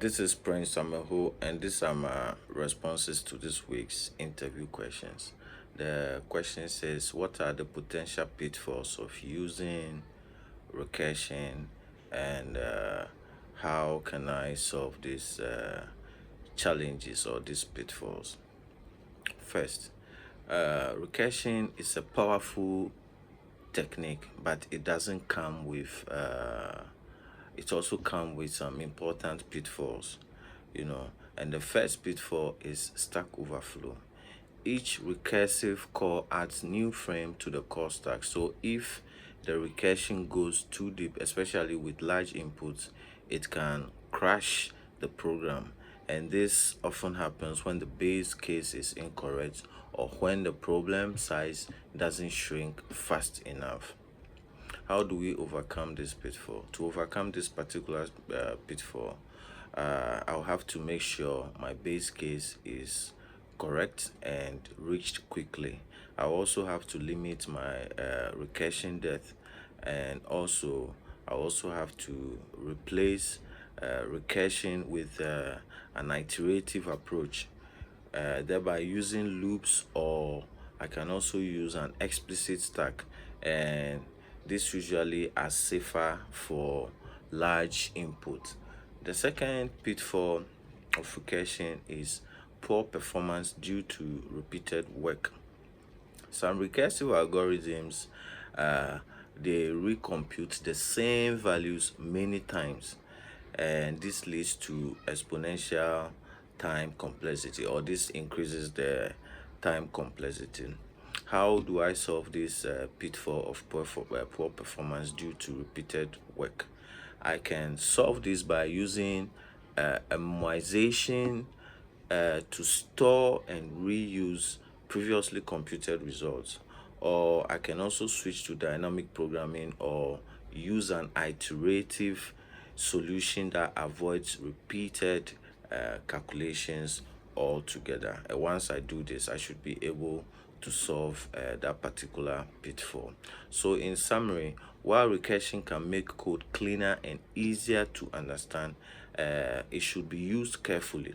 This is Prince Samahu, and these are my responses to this week's interview questions. The question says, what are the potential pitfalls of using recursion, and how can I solve these challenges or these pitfalls? First, recursion is a powerful technique, but it doesn't come with it also comes with some important pitfalls, and the first pitfall is stack overflow. Each recursive call adds new frame to the call stack, so if the recursion goes too deep, especially with large inputs, it can crash the program. And this often happens when the base case is incorrect or when the problem size doesn't shrink fast enough. How do we overcome this pitfall? To overcome this particular pitfall, I'll have to make sure my base case is correct and reached quickly. I also have to limit my recursion depth, and I also have to replace recursion with an iterative approach, thereby using loops, or I can also use an explicit stack, and this usually are safer for large input. The second pitfall of recursion is poor performance due to repeated work. Some recursive algorithms, they recompute the same values many times, and this leads to exponential time complexity, or this increases the time complexity. How do I solve this pitfall of poor performance due to repeated work? I can solve this by using a memoization to store and reuse previously computed results, or I can also switch to dynamic programming or use an iterative solution that avoids repeated calculations altogether. And once I do this, I should be able to solve that particular pitfall. So in summary, while recursion can make code cleaner and easier to understand, it should be used carefully,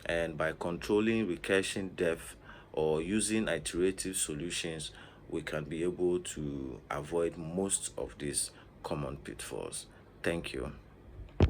and by controlling recursion depth or using iterative solutions, we can be able to avoid most of these common pitfalls. Thank you.